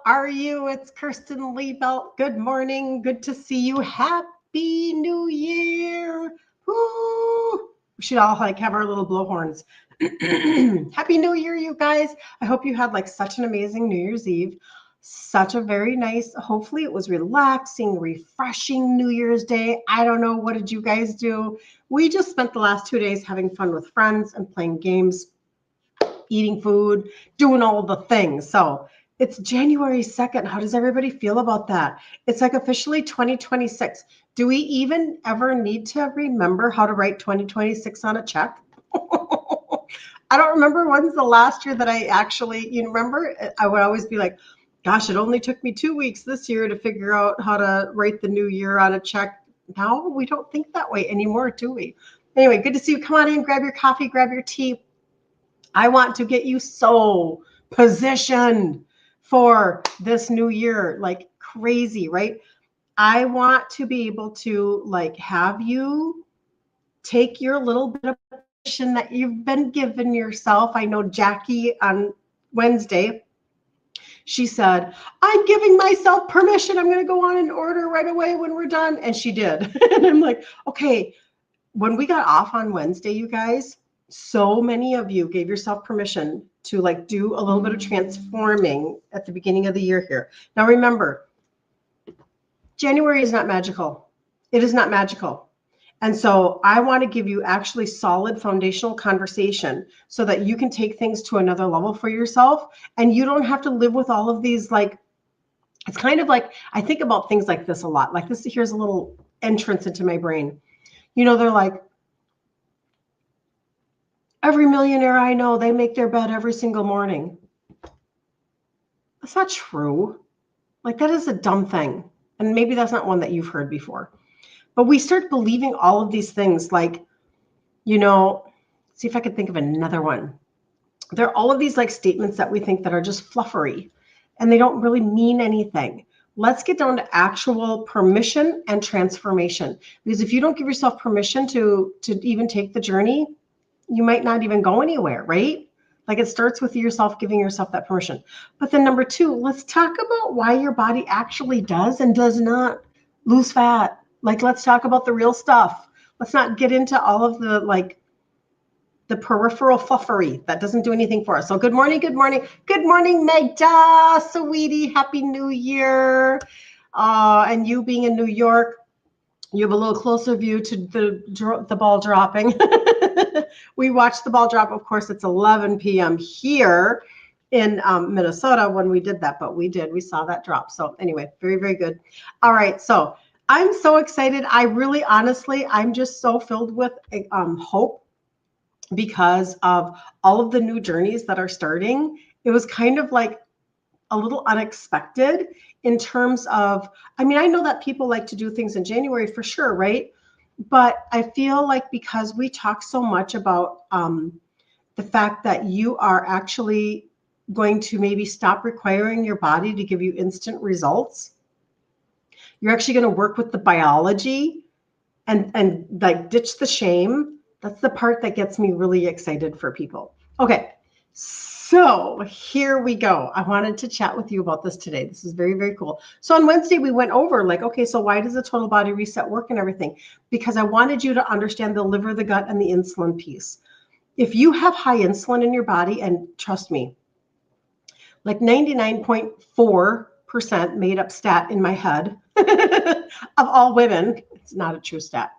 How are you? It's Kirsten Liebelt. Good morning. Good to see you. Happy New Year. Woo! We should all have our little blowhorns. Happy New Year, you guys. I hope you had such an amazing New Year's Eve. Such a very nice, hopefully it was relaxing, refreshing New Year's Day. I don't know. What did you guys do? We just spent the last 2 days having fun with friends and playing games, eating food, doing all the things. So it's January 2nd. How does everybody feel about that? It's officially 2026. Do we even ever need to remember how to write 2026 on a check? I don't remember when's the last year that I actually, remember? I would always be like, gosh, it only took me 2 weeks this year to figure out how to write the new year on a check. Now we don't think that way anymore, do we? Anyway, good to see you. Come on in, grab your coffee, grab your tea. I want to get you so positioned for this new year, like crazy, right? I want to be able to have you take your little bit of position that you've been given yourself. I know Jackie on Wednesday, she said, I'm giving myself permission. I'm going to go on and order right away when we're done. And she did. And I'm like, okay, when we got off on Wednesday, you guys, so many of you gave yourself permission to do a little bit of transforming at the beginning of the year here. Now remember, January is not magical. It is not magical. And so I want to give you actually solid foundational conversation so that you can take things to another level for yourself. And you don't have to live with all of these, it's kind of I think about things like this a lot. Like this, here's a little entrance into my brain. They're like, every millionaire I know, they make their bed every single morning. That's not true. That is a dumb thing. And maybe that's not one that you've heard before. But we start believing all of these things see if I could think of another one. There are all of these statements that we think that are just fluffery and they don't really mean anything. Let's get down to actual permission and transformation. Because if you don't give yourself permission to even take the journey, you might not even go anywhere, right? It starts with yourself giving yourself that permission. But then number 2, let's talk about why your body actually does and does not lose fat. Let's talk about the real stuff. Let's not get into all of the peripheral fluffery that doesn't do anything for us. So good morning, good morning. Good morning, Magda, sweetie. Happy New Year. And you being in New York, you have a little closer view to the ball dropping. We watched the ball drop. Of course, it's 11 p.m. here in Minnesota when we did that, but we saw that drop. So anyway, very, very good. All right. So I'm so excited. I really, honestly, I'm just so filled with hope because of all of the new journeys that are starting. It was kind of a little unexpected in terms of, I know that people like to do things in January for sure, right? But I feel because we talk so much about the fact that you are actually going to maybe stop requiring your body to give you instant results. You're actually going to work with the biology and ditch the shame. That's the part that gets me really excited for people. Okay. So here we go. I wanted to chat with you about this today. This is very, very cool. So on Wednesday, we went over okay, so why does the total body reset work and everything? Because I wanted you to understand the liver, the gut, and the insulin piece. If you have high insulin in your body, and trust me, 99.4% made up stat in my head of all women, it's not a true stat,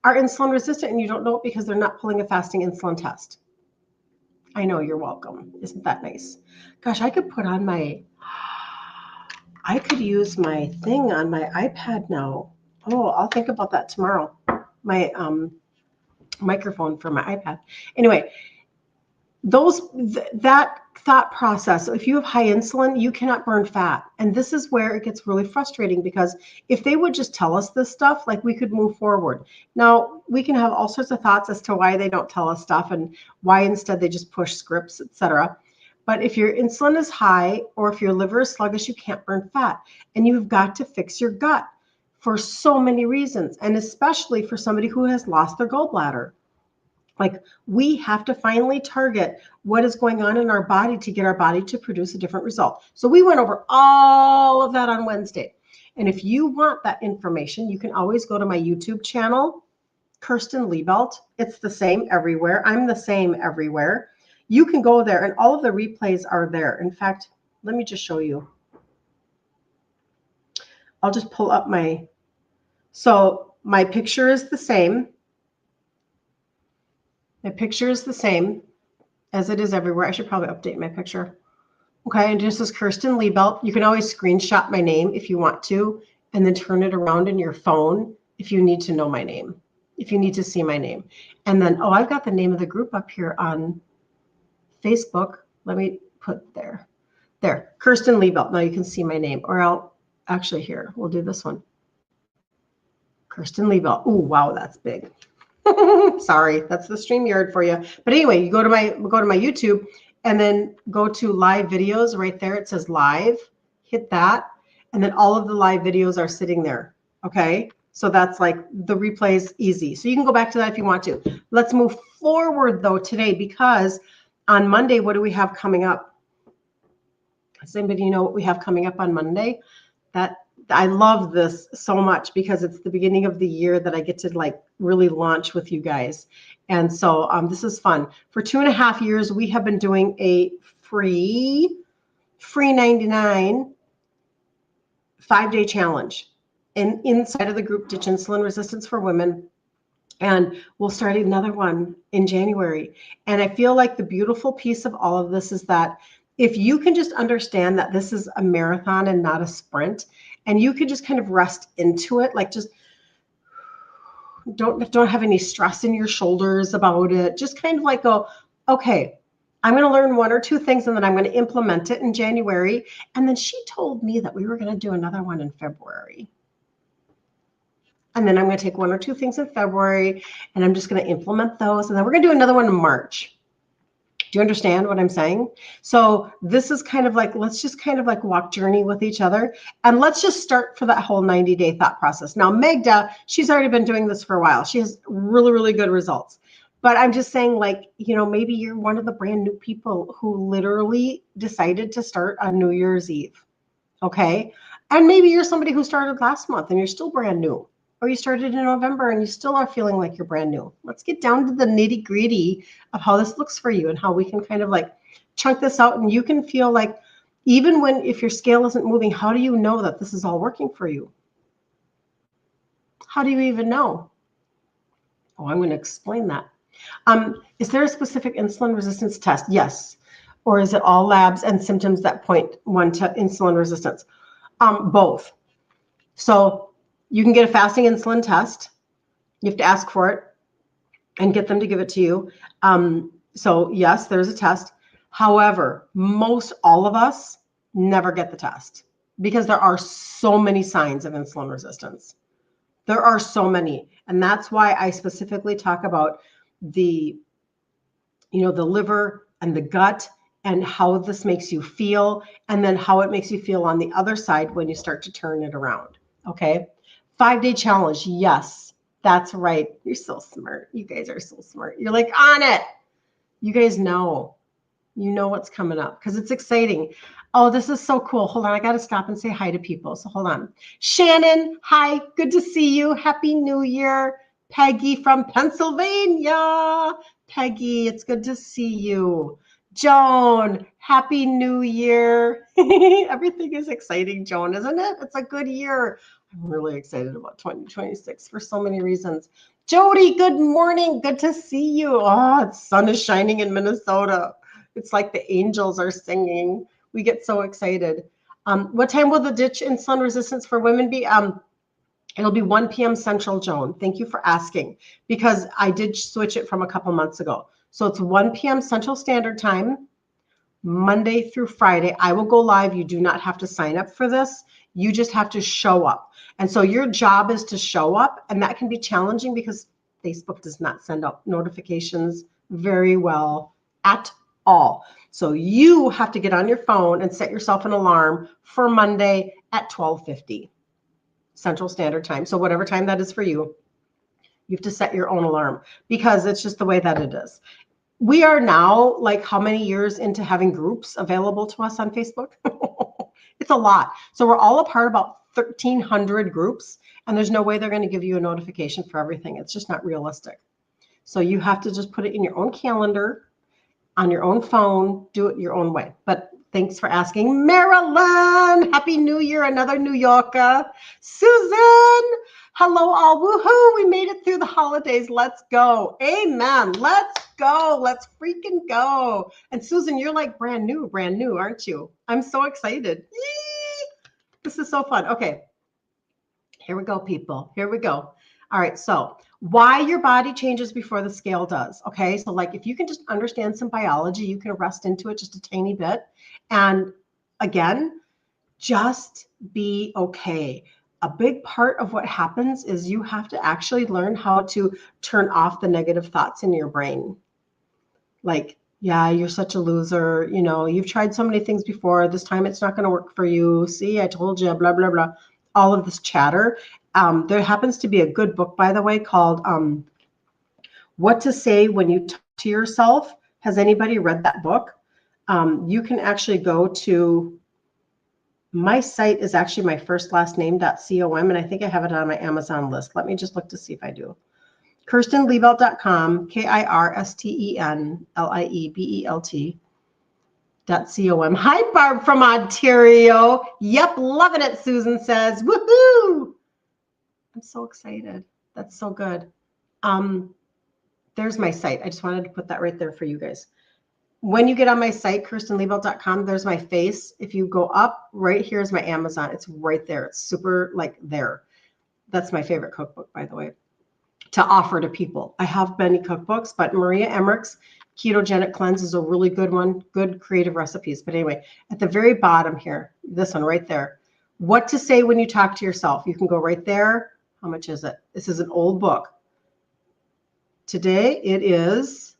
are insulin resistant, and you don't know it because they're not pulling a fasting insulin test. I know, you're welcome. Isn't that nice? Gosh, I could use my thing on my iPad now. Oh, I'll think about that tomorrow. My microphone for my iPad. Anyway, that thought process, if you have high insulin, you cannot burn fat. And this is where it gets really frustrating, because if they would just tell us this stuff, we could move forward. Now, we can have all sorts of thoughts as to why they don't tell us stuff and why instead they just push scripts, etc. But if your insulin is high or if your liver is sluggish, you can't burn fat. And you've got to fix your gut for so many reasons, and especially for somebody who has lost their gallbladder. Like, we have to finally target what is going on in our body to get our body to produce a different result. So we went over all of that on Wednesday. And if you want that information, you can always go to my YouTube channel, Kirsten Liebelt. It's the same everywhere. I'm the same everywhere. You can go there and all of the replays are there. In fact, let me just show you. I'll just pull up so my picture is the same. My picture is the same as it is everywhere. I should probably update my picture. Okay, and this is Kirsten Liebelt. You can always screenshot my name if you want to, and then turn it around in your phone if you need to know my name, if you need to see my name. And then, I've got the name of the group up here on Facebook. Let me put there. There, Kirsten Liebelt. Now you can see my name, or I'll actually here, we'll do this one. Kirsten Liebelt. Oh, wow, that's big. Sorry, that's the StreamYard for you. But anyway, you go to my YouTube and then go to live videos right there. It says live, hit that. And then all of the live videos are sitting there. Okay. So that's like the replay is easy. So you can go back to that if you want to. Let's move forward though today, because on Monday, what do we have coming up? Does anybody know what we have coming up on Monday? That I love this so much because it's the beginning of the year that I get to like really launch with you guys. And so this is fun. For 2.5 years, we have been doing a free 99 5-day challenge inside of the group Ditch Insulin Resistance for Women. And we'll start another one in January. And I feel like the beautiful piece of all of this is that if you can just understand that this is a marathon and not a sprint, and you can just kind of rest into it, like just don't have any stress in your shoulders about it. Just kind of like go, okay, I'm going to learn 1 or 2 things and then I'm going to implement it in January. And then she told me that we were going to do another one in February. And then I'm going to take 1 or 2 things in February and I'm just going to implement those. And then we're going to do another one in March. Do you understand what I'm saying? So this is kind of like, let's just kind of like walk journey with each other. And let's just start for that whole 90-day thought process. Now, Magda, she's already been doing this for a while. She has really, really good results. But I'm just saying, like, maybe you're one of the brand new people who literally decided to start on New Year's Eve. Okay. And maybe you're somebody who started last month and you're still brand new. Or you started in November and you still are feeling like you're brand new. Let's get down to the nitty gritty of how this looks for you and how we can kind of like chunk this out. And you can feel like, even if your scale isn't moving, how do you know that this is all working for you? How do you even know? Oh, I'm going to explain that. Is there a specific insulin resistance test? Yes. Or is it all labs and symptoms that point one to insulin resistance? Both. So you can get a fasting insulin test. You have to ask for it and get them to give it to you. So yes, there's a test. However, most all of us never get the test because there are so many signs of insulin resistance. There are so many. And that's why I specifically talk about the liver and the gut and how this makes you feel, and then how it makes you feel on the other side when you start to turn it around. Okay. 5-day challenge. Yes, that's right. You're so smart. You guys are so smart. You're like on it. You guys know. You know what's coming up because it's exciting. Oh, this is so cool. Hold on. I got to stop and say hi to people. So hold on. Shannon, hi. Good to see you. Happy New Year. Peggy from Pennsylvania. Peggy, it's good to see you. Joan, Happy New Year. Everything is exciting, Joan, isn't it? It's a good year. I'm really excited about 2026 for so many reasons. Jody, good morning. Good to see you. Oh, the sun is shining in Minnesota. It's like the angels are singing. We get so excited. What time will the Ditch Insulin Resistance for Women be? It'll be 1 p.m. Central, Joan. Thank you for asking, because I did switch it from a couple months ago. So it's 1 p.m. Central Standard Time, Monday through Friday. I will go live. You do not have to sign up for this. You just have to show up. And so your job is to show up, and that can be challenging because Facebook does not send out notifications very well at all. So you have to get on your phone and set yourself an alarm for Monday at 12:50 Central Standard Time. So whatever time that is for you, You have to set your own alarm because it's just the way that it is. We are now like how many years into having groups available to us on Facebook? It's a lot. So we're all a part of about 1,300 groups, and there's no way they're going to give you a notification for everything. It's just not realistic. So you have to just put it in your own calendar, on your own phone, do it your own way. But thanks for asking. Marilyn, Happy New Year, another New Yorker. Susan, hello all, woohoo, we made it through the holidays. Let's go. Amen. Let's go. Let's freaking go. And Susan, you're like brand new, aren't you? I'm so excited. Yee! This is so fun. Okay, here we go, people. Here we go. All right, so why your body changes before the scale does. Okay, so like if you can just understand some biology, you can rest into it just a tiny bit. And again, just be okay. A big part of what happens is you have to actually learn how to turn off the negative thoughts in your brain. Like, yeah, you're such a loser. You know, you've tried so many things before. This time it's not going to work for you. See, I told you, blah, blah, blah. All of this chatter. There happens to be a good book, by the way, called What to Say When You Talk to Yourself. Has anybody read that book? You can actually go to, my site is actually my first last name.com, and I think I have it on my Amazon list. Let me just look to see if I do. KirstenLiebelt.com, KirstenLiebelt.com. Hi, Barb from Ontario. Yep, loving it, Susan says. Woohoo! I'm so excited. That's so good. There's my site. I just wanted to put that right there for you guys. When you get on my site, KirstenLiebelt.com, there's my face. If you go up, right here is my Amazon. It's right there. It's super like there. That's my favorite cookbook, by the way, to offer to people. I have many cookbooks, but Maria Emmerich's Ketogenic Cleanse is a really good one. Good creative recipes. But anyway, at the very bottom here, this one right there, what to say when you talk to yourself. You can go right there. How much is it? This is an old book. Today it is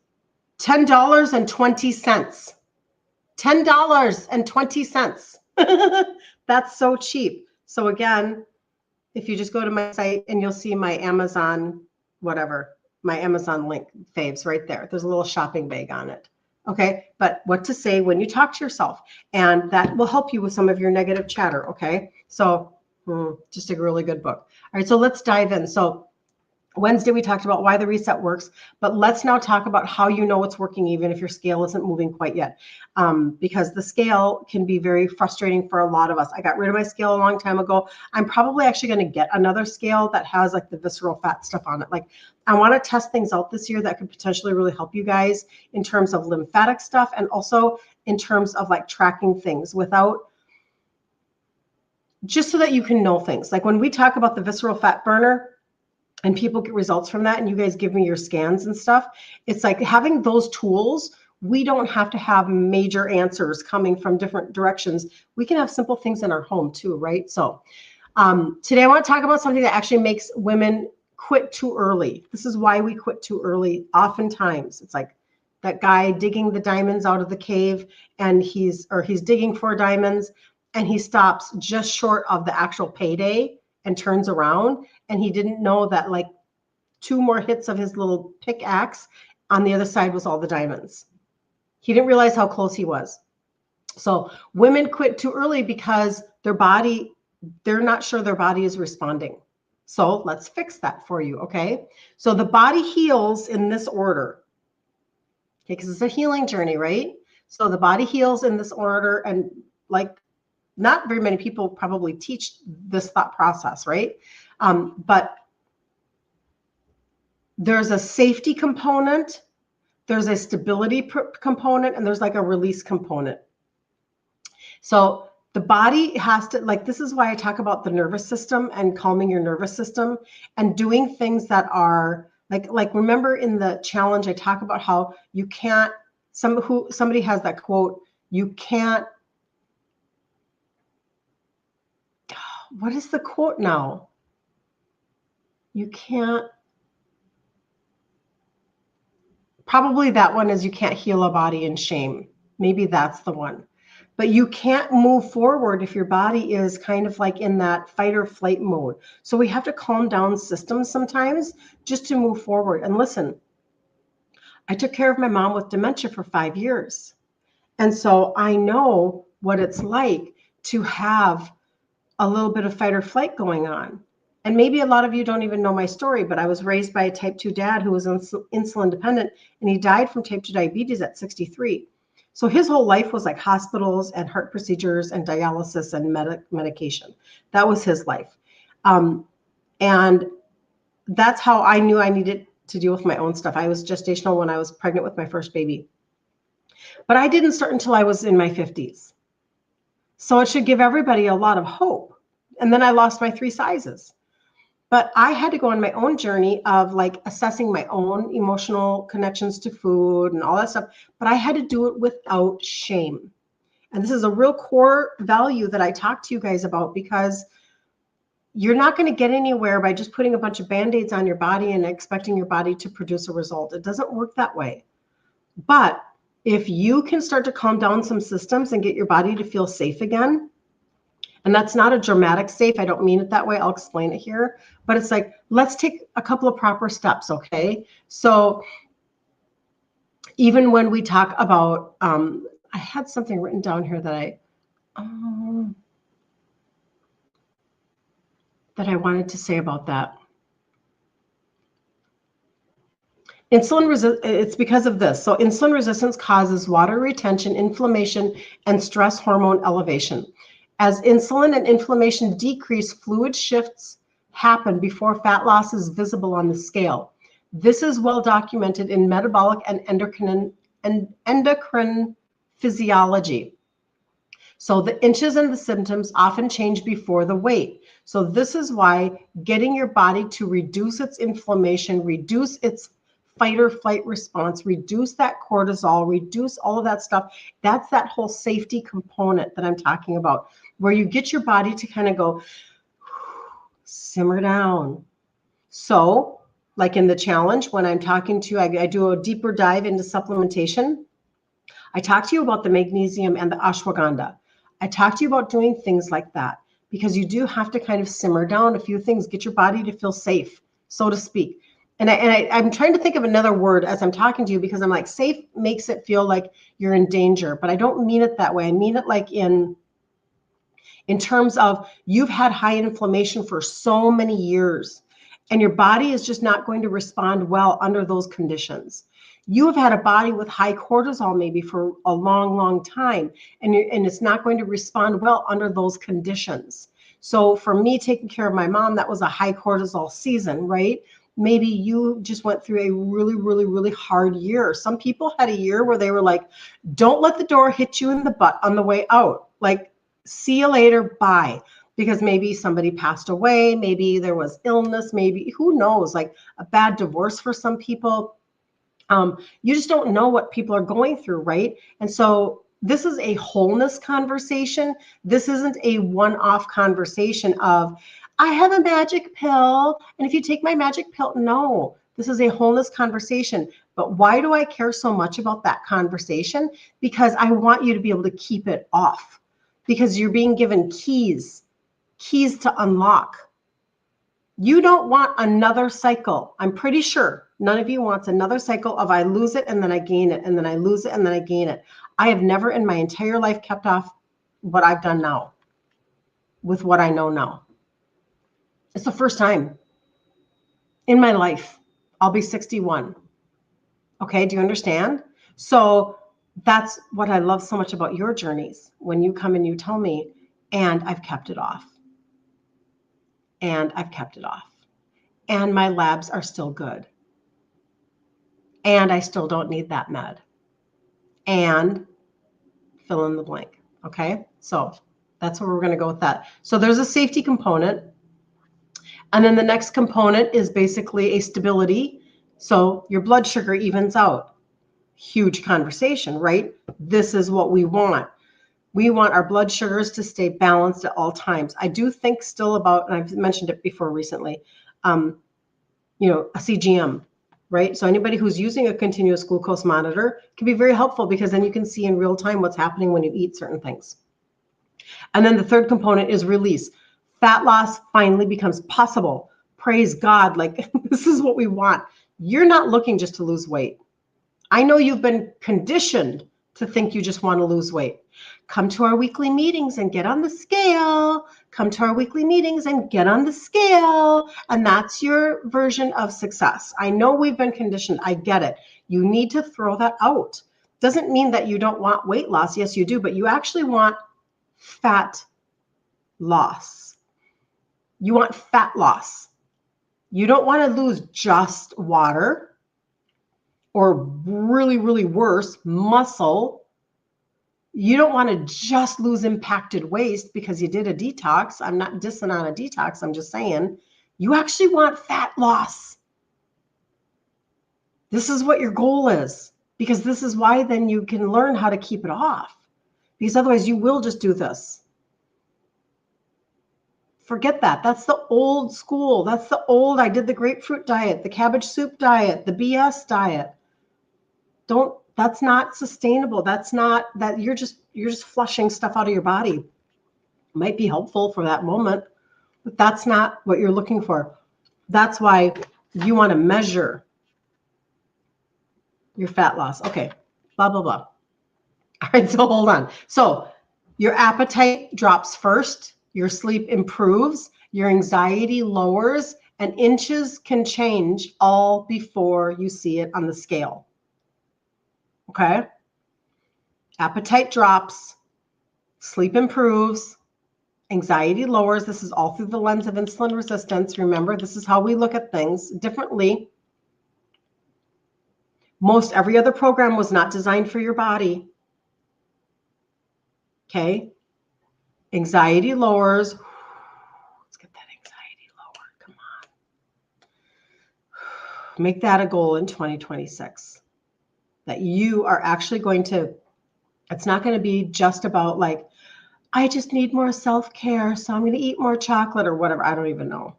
$10.20. $10.20. That's so cheap. So again, if you just go to my site and you'll see my Amazon, whatever, my Amazon link faves right there. There's a little shopping bag on it. Okay, but what to say when you talk to yourself, and that will help you with some of your negative chatter. Okay, so just a really good book. All right, so let's dive in. So Wednesday, we talked about why the reset works, but let's now talk about how you know it's working even if your scale isn't moving quite yet, because the scale can be very frustrating for a lot of us. I got rid of my scale a long time ago. I'm probably actually going to get another scale that has like the visceral fat stuff on it. Like I want to test things out this year that could potentially really help you guys in terms of lymphatic stuff and also in terms of like tracking things without, just so that you can know things. Like when we talk about the visceral fat burner, and people get results from that, and you guys give me your scans and stuff, it's like having those tools, we don't have to have major answers coming from different directions. We can have simple things in our home too, right? So today I want to talk about something that actually makes women quit too early. This is why we quit too early. Oftentimes, it's like that guy digging the diamonds out of the cave, and he's digging for diamonds, and he stops just short of the actual payday and turns around, and he didn't know that like 2 more hits of his little pickaxe on the other side was all the diamonds. He didn't realize how close he was. So women quit too early because their body, they're not sure their body is responding. So let's fix that for you, okay? So the body heals in this order, okay, because it's a healing journey, right? So the body heals in this order, and like not very many people probably teach this thought process, right? But there's a safety component, there's a stability component, and there's like a release component. So the body has to, like, this is why I talk about the nervous system and calming your nervous system and doing things that are like remember in the challenge, I talk about how you can't, somebody has that quote, you can't, what is the quote now? You can't, probably that one is you can't heal a body in shame. Maybe that's the one. But you can't move forward if your body is kind of like in that fight or flight mode. So we have to calm down systems sometimes just to move forward. And listen, I took care of my mom with dementia for 5 years. And so I know what it's like to have a little bit of fight or flight going on. And maybe a lot of you don't even know my story, but I was raised by a type 2 dad who was insulin dependent, and he died from type 2 diabetes at 63. So his whole life was like hospitals and heart procedures and dialysis and medication. That was his life. And that's how I knew I needed to deal with my own stuff. I was gestational when I was pregnant with my first baby. But I didn't start until I was in my 50s. So it should give everybody a lot of hope. And then I lost my 3 sizes. But I had to go on my own journey of like assessing my own emotional connections to food and all that stuff. But I had to do it without shame. And this is a real core value that I talk to you guys about, because you're not going to get anywhere by just putting a bunch of Band-Aids on your body and expecting your body to produce a result. It doesn't work that way. But if you can start to calm down some systems and get your body to feel safe again, and that's not a dramatic safe, I don't mean it that way, I'll explain it here, but it's like, let's take a couple of proper steps, okay? So even when we talk about, I had something written down here that I wanted to say about that. It's because of this. So insulin resistance causes water retention, inflammation, and stress hormone elevation. As insulin and inflammation decrease, fluid shifts happen before fat loss is visible on the scale. This is well documented in metabolic and endocrine physiology. So the inches and the symptoms often change before the weight. So this is why getting your body to reduce its inflammation, reduce its fight or flight response, reduce that cortisol, reduce all of that stuff. That's that whole safety component that I'm talking about, where you get your body to kind of go, simmer down. So like in the challenge, when I'm talking to you, I do a deeper dive into supplementation. I talk to you about the magnesium and the ashwagandha. I talk to you about doing things like that, because you do have to kind of simmer down a few things, get your body to feel safe, so to speak. And I'm trying to think of another word as I'm talking to you, because I'm like, safe makes it feel like you're in danger, but I don't mean it that way. I mean it like in terms of you've had high inflammation for so many years, and your body is just not going to respond well under those conditions. You have had a body with high cortisol maybe for a long, long time, and it's not going to respond well under those conditions. So for me, taking care of my mom, that was a high cortisol season, right? Maybe you just went through a really, really, really hard year. Some people had a year where they were like, don't let the door hit you in the butt on the way out. Like, see you later, bye. Because maybe somebody passed away, maybe there was illness, maybe, who knows, like a bad divorce for some people. You just don't know what people are going through, right? And so this is a wholeness conversation. This isn't a one-off conversation of, I have a magic pill, and if you take my magic pill, no, this is a wholeness conversation. But why do I care so much about that conversation? Because I want you to be able to keep it off, because you're being given keys to unlock. You don't want another cycle. I'm pretty sure none of you wants another cycle of I lose it and then I gain it, and then I lose it and then I gain it. I have never in my entire life kept off what I've done now with what I know now. It's the first time in my life. I'll be 61. Okay, do you understand? So that's what I love so much about your journeys. When you come and you tell me, and I've kept it off. And I've kept it off. And my labs are still good. And I still don't need that med. And fill in the blank. Okay, so that's where we're going to go with that. So there's a safety component. And then the next component is basically a stability. So your blood sugar evens out. Huge conversation, right? This is what we want. We want our blood sugars to stay balanced at all times. I do think still about, and I've mentioned it before recently, a CGM, right? So anybody who's using a continuous glucose monitor can be very helpful because then you can see in real time what's happening when you eat certain things. And then the third component is release. Fat loss finally becomes possible. Praise God, like this is what we want. You're not looking just to lose weight. I know you've been conditioned to think you just want to lose weight. Come to our weekly meetings and get on the scale. Come to our weekly meetings and get on the scale. And that's your version of success. I know we've been conditioned. I get it. You need to throw that out. Doesn't mean that you don't want weight loss. Yes, you do, but you actually want fat loss. You want fat loss. You don't want to lose just water or really, really worse, muscle. You don't want to just lose impacted waist because you did a detox. I'm not dissing on a detox. I'm just saying you actually want fat loss. This is what your goal is, because this is why then you can learn how to keep it off, because otherwise you will just do this. Forget that. That's the old school. That's the old, I did the grapefruit diet, the cabbage soup diet, the BS diet. That's not sustainable. That's not, that you're just flushing stuff out of your body. It might be helpful for that moment, but that's not what you're looking for. That's why you want to measure your fat loss. Okay, blah, blah, blah. All right, so hold on. So your appetite drops first, your sleep improves, your anxiety lowers, and inches can change all before you see it on the scale. Okay? Appetite drops, sleep improves, anxiety lowers. This is all through the lens of insulin resistance. Remember, this is how we look at things differently. Most every other program was not designed for your body. Okay? Anxiety lowers. Let's get that anxiety lowered. Come on. Make that a goal in 2026. That you are actually going to, it's not going to be just about like, I just need more self-care, so I'm going to eat more chocolate or whatever. I don't even know.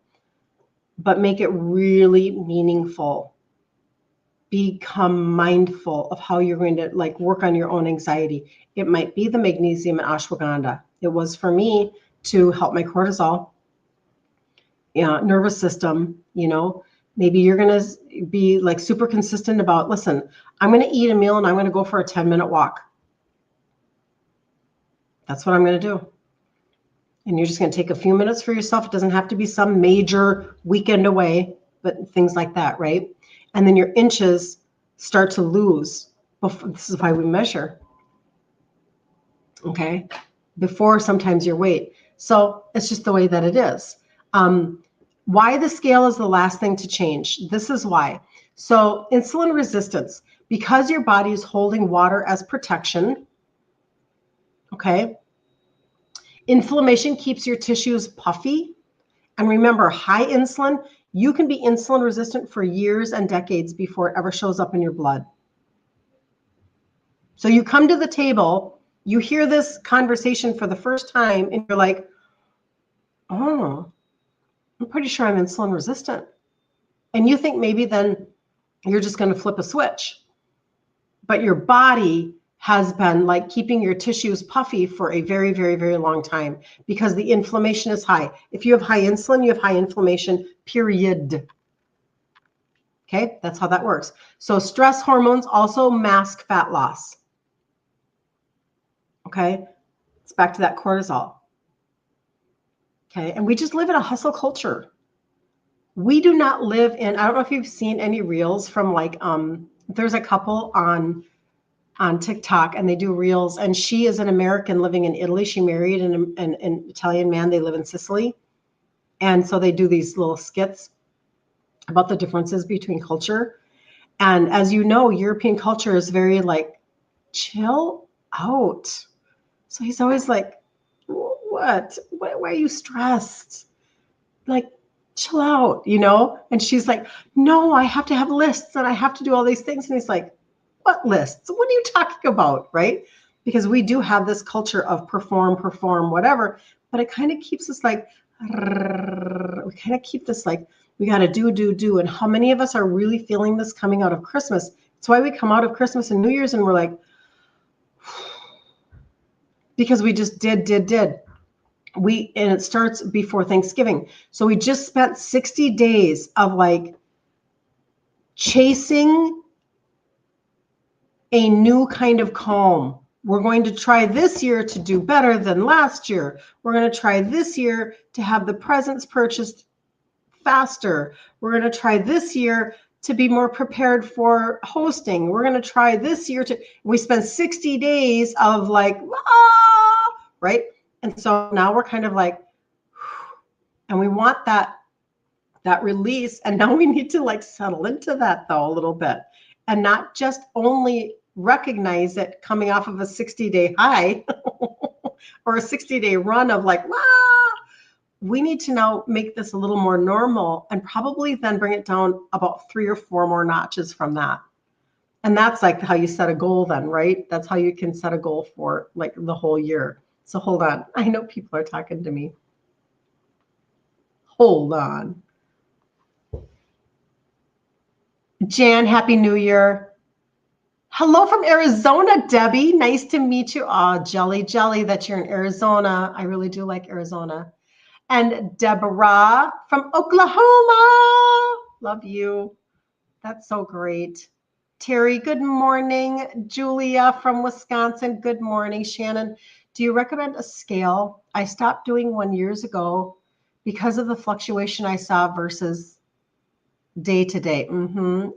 But make it really meaningful. Become mindful of how you're going to like work on your own anxiety. It might be the magnesium and ashwagandha. It was for me to help my cortisol, nervous system, Maybe you're going to be like super consistent about, listen, I'm going to eat a meal and I'm going to go for a 10-minute walk. That's what I'm going to do. And you're just going to take a few minutes for yourself. It doesn't have to be some major weekend away, but things like that, right? And then your inches start to lose. This is why we measure. Okay? Before sometimes your weight. So it's just the way that it is. Why the scale is the last thing to change. This is why. So insulin resistance, because your body is holding water as protection, okay? Inflammation keeps your tissues puffy. And remember, high insulin, you can be insulin resistant for years and decades before it ever shows up in your blood. So you come to the table, you hear this conversation for the first time, and you're like, oh, I'm pretty sure I'm insulin resistant. And you think maybe then you're just going to flip a switch. But your body has been like keeping your tissues puffy for a very, very, very long time because the inflammation is high. If you have high insulin, you have high inflammation, period. Okay, that's how that works. So stress hormones also mask fat loss. Okay, it's back to that cortisol. Okay, and we just live in a hustle culture. We do not live in, I don't know if you've seen any reels from like, there's a couple on TikTok and they do reels, and she is an American living in Italy. She married an Italian man. They live in Sicily. And so they do these little skits about the differences between culture. And as you know, European culture is very like, chill out. So he's always like, what? Why are you stressed? Like, chill out, And she's like, no, I have to have lists and I have to do all these things. And he's like, what lists? What are you talking about, right? Because we do have this culture of perform, whatever, but it kind of keeps us like, we kind of keep this like, We got to do. And how many of us are really feeling this coming out of Christmas? It's why we come out of Christmas and New Year's and we're like, because we just did. And it starts before Thanksgiving. So we just spent 60 days of like chasing a new kind of calm. We're going to try this year to do better than last year. We're going to try this year to have the presents purchased faster. We're going to try this year to be more prepared for hosting. We're going to try this year we spend 60 days of like, right? And so now we're kind of like, and we want that release. And now we need to like settle into that though a little bit and not just only recognize it coming off of a 60-day high or a 60-day run of like, we need to now make this a little more normal and probably then bring it down about 3 or 4 more notches from that. And that's like how you set a goal then, right? That's how you can set a goal for like the whole year. So hold on. I know people are talking to me. Hold on. Jan, Happy New Year. Hello from Arizona, Debbie. Nice to meet you. Oh, jelly that you're in Arizona. I really do like Arizona. And Deborah from Oklahoma. Love you. That's so great. Terry, good morning. Julia from Wisconsin, good morning. Shannon, do you recommend a scale? I stopped doing one years ago because of the fluctuation I saw versus day to day.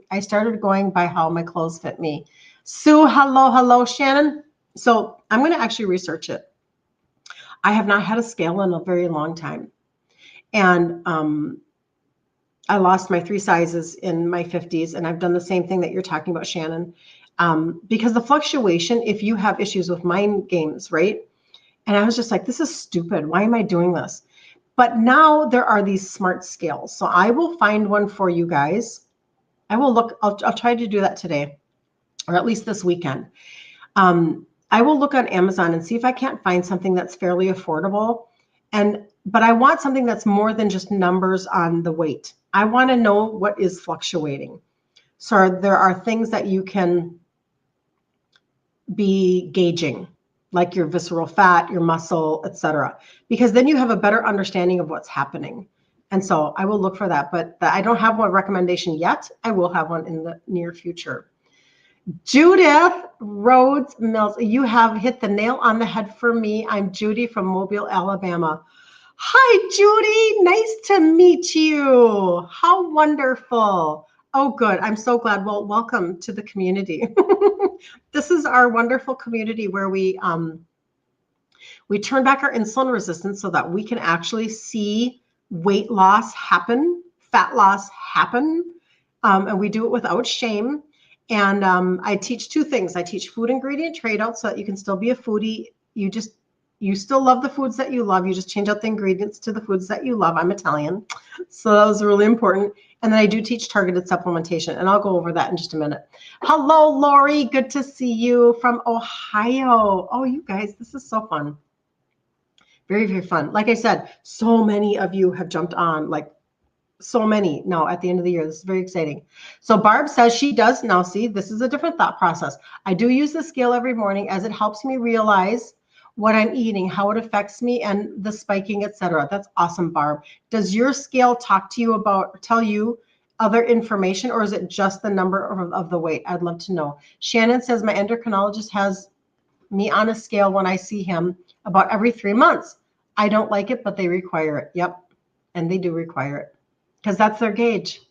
I started going by how my clothes fit me. Sue, hello, Shannon. So I'm going to actually research it. I have not had a scale in a very long time. And I lost my 3 sizes in my 50s, and I've done the same thing that you're talking about, Shannon. Because the fluctuation, if you have issues with mind games, right? And I was just like, this is stupid. Why am I doing this? But now there are these smart scales. So I will find one for you guys. I will look, I'll try to do that today, or at least this weekend. I will look on Amazon and see if I can't find something that's fairly affordable. But I want something that's more than just numbers on the weight. I want to know what is fluctuating. So there are things that you can be gauging, like your visceral fat, your muscle, etc., because then you have a better understanding of what's happening. And so I will look for that, but I don't have one recommendation yet. I will have one in the near future. Judith Rhodes Mills, you have hit the nail on the head for me. I'm Judy from Mobile, Alabama. Hi, Judy. Nice to meet you. How wonderful. Oh, good. I'm so glad. Well, welcome to the community. This is our wonderful community where we turn back our insulin resistance so that we can actually see weight loss happen, fat loss happen, and we do it without shame. And I teach 2 things. I teach food ingredient trade out so that you can still be a foodie. You still love the foods that you love. You just change out the ingredients to the foods that you love. I'm Italian, so that was really important. And then I do teach targeted supplementation, and I'll go over that in just a minute. Hello, Lori. Good to see you from Ohio. Oh, you guys, this is so fun. Very, very fun. Like I said, so many of you have jumped on, like so many now at the end of the year. This is very exciting. So Barb says she does now. See, this is a different thought process. I do use the scale every morning as it helps me realize what I'm eating, how it affects me, and the spiking, etc. That's awesome, Barb. Does your scale talk to you about, tell you other information, or is it just the number of the weight? I'd love to know. Shannon says my endocrinologist has me on a scale when I see him about every 3 months. I don't like it, but they require it. Yep, and they do require it because that's their gauge.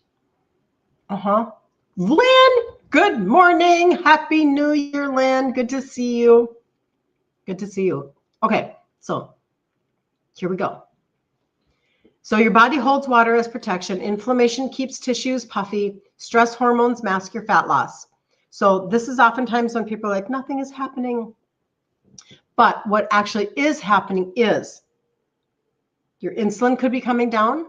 Lynn, good morning. Happy New Year, Lynn. Good to see you. Good to see you. Okay, so here we go. So your body holds water as protection. Inflammation keeps tissues puffy. Stress hormones mask your fat loss. So this is oftentimes when people are like, nothing is happening. But what actually is happening is your insulin could be coming down,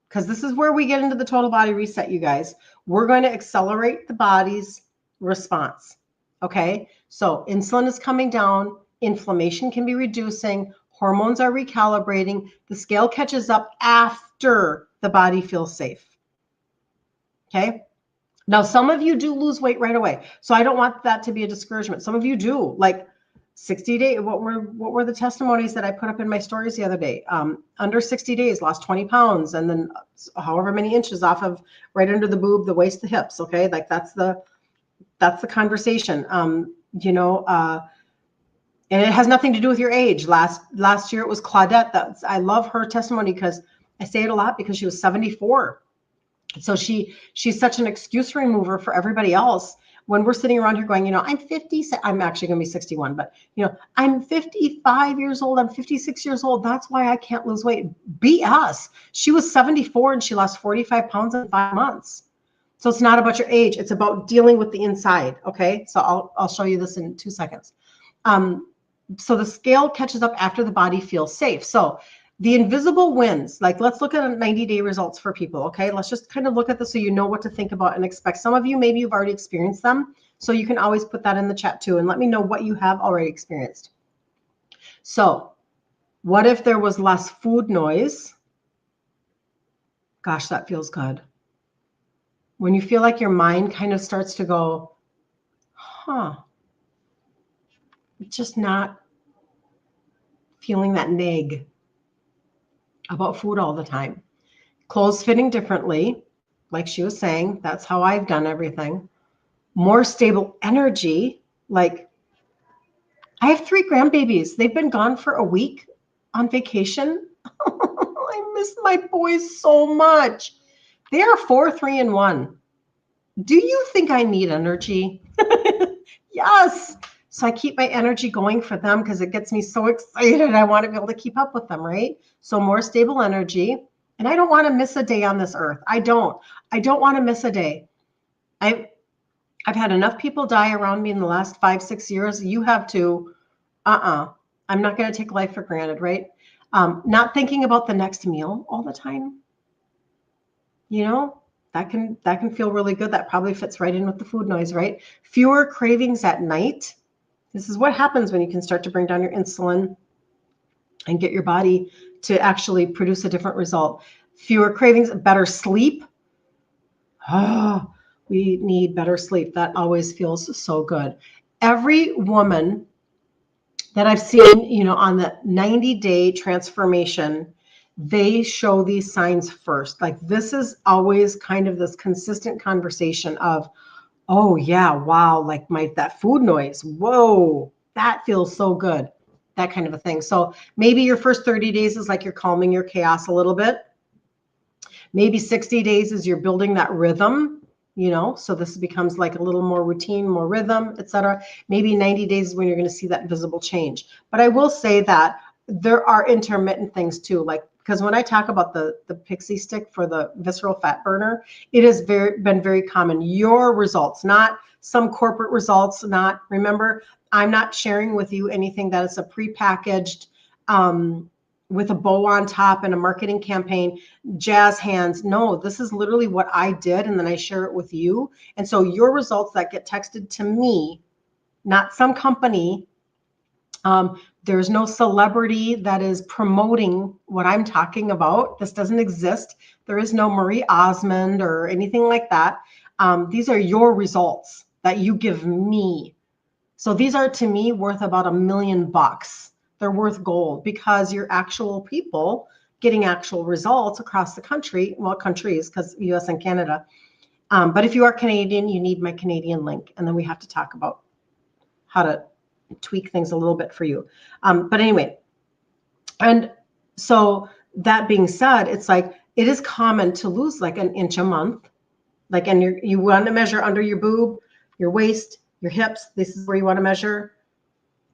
because this is where we get into the total body reset, you guys. We're going to accelerate the body's response. Okay, so insulin is coming down. Inflammation can be reducing, hormones are recalibrating, the scale catches up after the body feels safe. Okay. Now, some of you do lose weight right away. So I don't want that to be a discouragement. Some of you do, like 60 days. What were the testimonies that I put up in my stories the other day? Under 60 days, lost 20 pounds, and then however many inches off of right under the boob, the waist, the hips. Okay. Like that's the conversation. And it has nothing to do with your age. Last year it was Claudette. I love her testimony because I say it a lot because she was 74. So she's such an excuse remover for everybody else. When we're sitting around here going, I'm 50, I'm actually going to be 61, but I'm 55 years old. I'm 56 years old. That's why I can't lose weight. BS. She was 74 and she lost 45 pounds in 5 months. So it's not about your age. It's about dealing with the inside. Okay. So I'll show you this in 2 seconds. So the scale catches up after the body feels safe. So the invisible wins, like let's look at 90-day results for people. Okay. Let's just kind of look at this so you know what to think about and expect. Some of you, maybe you've already experienced them. So you can always put that in the chat too. And let me know what you have already experienced. So what if there was less food noise? Gosh, that feels good. When you feel like your mind kind of starts to go, just not feeling that nag about food all the time. Clothes fitting differently, like she was saying, that's how I've done everything. More stable energy, like I have 3 grandbabies. They've been gone for a week on vacation. I miss my boys so much. They are 4, 3, and 1. Do you think I need energy? Yes. So I keep my energy going for them because it gets me so excited. I want to be able to keep up with them, right? So more stable energy. And I don't want to miss a day on this earth. I don't want to miss a day. I've had enough people die around me in the last 5, 6 years. You have to. I'm not going to take life for granted, right? Not thinking about the next meal all the time. That can feel really good. That probably fits right in with the food noise, right? Fewer cravings at night. This is what happens when you can start to bring down your insulin and get your body to actually produce a different result. Fewer cravings, better sleep. We need better sleep. That always feels so good. Every woman that I've seen, on the 90-day transformation, they show these signs first. Like this is always kind of this consistent conversation of, oh yeah, wow, like that food noise. Whoa, that feels so good. That kind of a thing. So maybe your first 30 days is like you're calming your chaos a little bit. Maybe 60 days is you're building that rhythm, so this becomes like a little more routine, more rhythm, etc. Maybe 90 days is when you're going to see that visible change. But I will say that there are intermittent things too, like because when I talk about the pixie stick for the visceral fat burner, it has been very common. Your results, not some corporate results, remember, I'm not sharing with you anything that is a prepackaged with a bow on top and a marketing campaign, jazz hands. No, this is literally what I did, and then I share it with you. And so your results that get texted to me, not some company, there's no celebrity that is promoting what I'm talking about. This doesn't exist. There is no Marie Osmond or anything like that. These are your results that you give me. So these are to me worth about $1 million. They're worth gold because you're actual people getting actual results across the country. Well, countries, because US and Canada. But if you are Canadian, you need my Canadian link. And then we have to talk about how to tweak things a little bit for you. But anyway, and so that being said, it's like, it is common to lose like an inch a month. Like, and you want to measure under your boob, your waist, your hips. This is where you want to measure.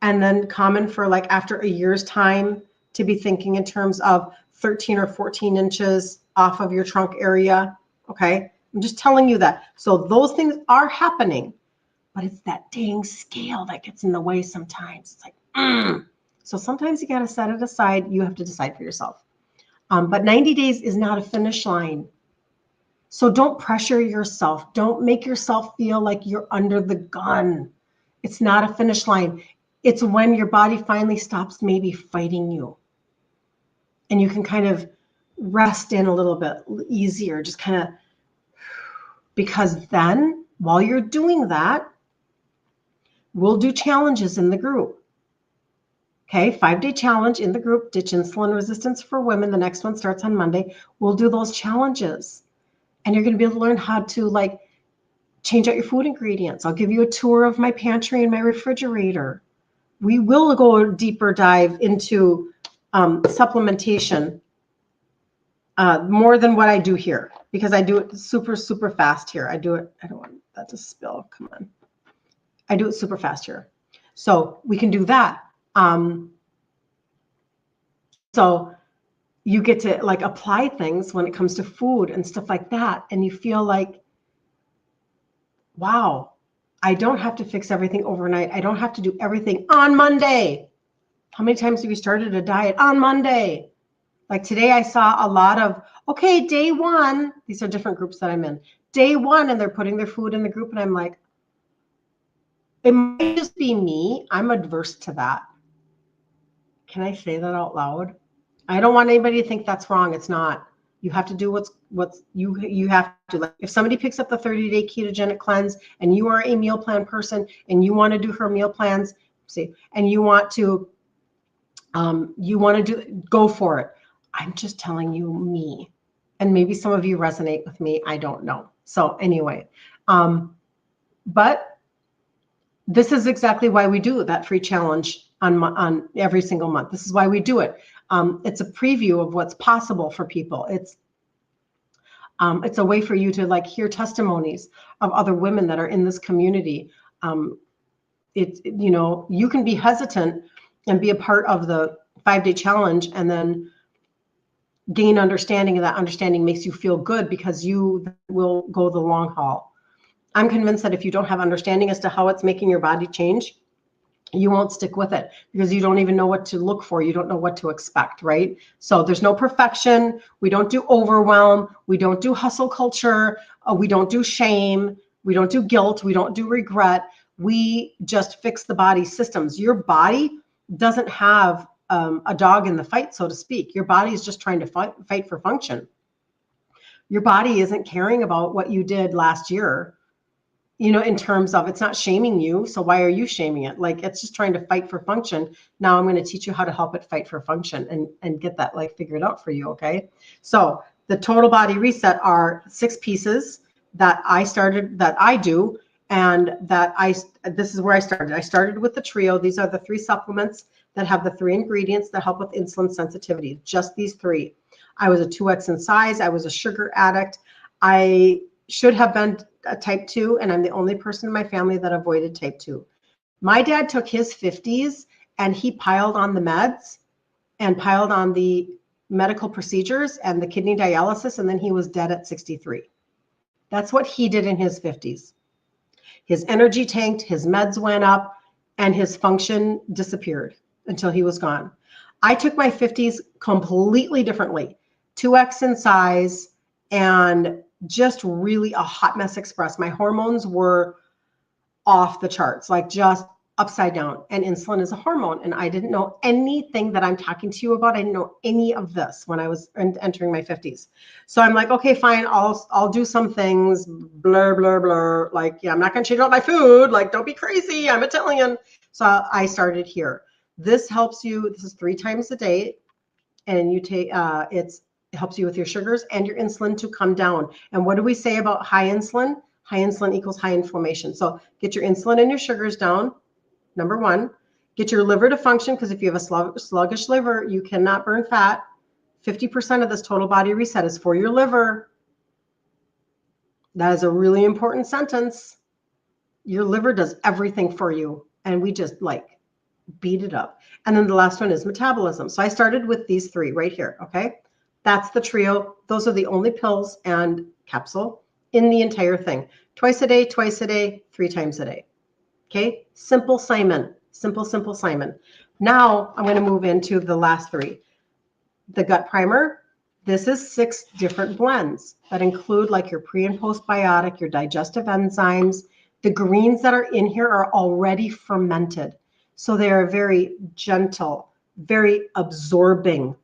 And then common for like after a year's time to be thinking in terms of 13 or 14 inches off of your trunk area. Okay. I'm just telling you that. So those things are happening. But it's that dang scale that gets in the way sometimes. It's like, So sometimes you got to set it aside. You have to decide for yourself. But 90 days is not a finish line. So don't pressure yourself. Don't make yourself feel like you're under the gun. It's not a finish line. It's when your body finally stops maybe fighting you. And you can kind of rest in a little bit easier, just kind of, because then while you're doing that, we'll do challenges in the group. Okay, 5-day challenge in the group, ditch insulin resistance for women. The next one starts on Monday. We'll do those challenges. And you're going to be able to learn how to like change out your food ingredients. I'll give you a tour of my pantry and my refrigerator. We will go a deeper dive into supplementation more than what I do here, because I do it super, super fast here. I don't want that to spill. Come on. I do it super fast here. So we can do that. So you get to like apply things when it comes to food and stuff like that. And you feel like, wow, I don't have to fix everything overnight. I don't have to do everything on Monday. How many times have you started a diet on Monday? Like today I saw a lot of, okay, day one, these are different groups that I'm in. Day one, and they're putting their food in the group. And I'm like, it might just be me. I'm adverse to that. Can I say that out loud? I don't want anybody to think that's wrong. It's not. You have to do what's you have to. Like if somebody picks up the 30-day ketogenic cleanse and you are a meal plan person and you want to do her meal plans, and you want to go for it. I'm just telling you me. And maybe some of you resonate with me. I don't know. So anyway, but this is exactly why we do that free challenge on every single month. This is why we do it. It's a preview of what's possible for people. It's a way for you to like hear testimonies of other women that are in this community. You can be hesitant and be a part of the 5-day challenge and then gain understanding, and that understanding makes you feel good because you will go the long haul. I'm convinced that if you don't have understanding as to how it's making your body change, you won't stick with it because you don't even know what to look for. You don't know what to expect, right? So there's no perfection. We don't do overwhelm. We don't do hustle culture. We don't do shame. We don't do guilt. We don't do regret. We just fix the body systems. Your body doesn't have a dog in the fight, so to speak. Your body is just trying to fight for function. Your body isn't caring about what you did last year. In terms of, it's not shaming you. So why are you shaming it? Like, it's just trying to fight for function. Now I'm going to teach you how to help it fight for function and get that like figured out for you. Okay. So the total body reset are 6 pieces that I do. And this is where I started. I started with the trio. These are the 3 supplements that have the 3 ingredients that help with insulin sensitivity. Just these 3. I was a 2X in size. I was a sugar addict. I should have been a type 2, and I'm the only person in my family that avoided type 2. My dad took his 50s and he piled on the meds and piled on the medical procedures and the kidney dialysis, and then he was dead at 63. That's what he did in his 50s. His energy tanked, his meds went up, and his function disappeared until he was gone. I took my 50s completely differently. 2X in size and just really a hot mess express. My hormones were off the charts, like just upside down. And insulin is a hormone. And I didn't know anything that I'm talking to you about. I didn't know any of this when I was entering my 50s. So I'm like, okay, fine. I'll do some things, blur, blur, blur. Like, yeah, I'm not going to change out my food. Like, don't be crazy. I'm Italian. So I started here. This helps you. This is 3 times a day. And you take, it helps you with your sugars and your insulin to come down. And what do we say about high insulin? High insulin equals high inflammation. So get your insulin and your sugars down, number 1. Get your liver to function, because if you have a sluggish liver, you cannot burn fat. 50% of this total body reset is for your liver. That is a really important sentence. Your liver does everything for you, and we just like beat it up. And then the last one is metabolism. So I started with these 3 right here, okay? That's the trio. Those are the only pills and capsule in the entire thing. Twice a day, 3 times a day. Okay? Simple Simon. Simple Simon. Now I'm going to move into the last 3. The gut primer. This is 6 different blends that include like your pre and postbiotic, your digestive enzymes. The greens that are in here are already fermented. So they are very gentle, very absorbing.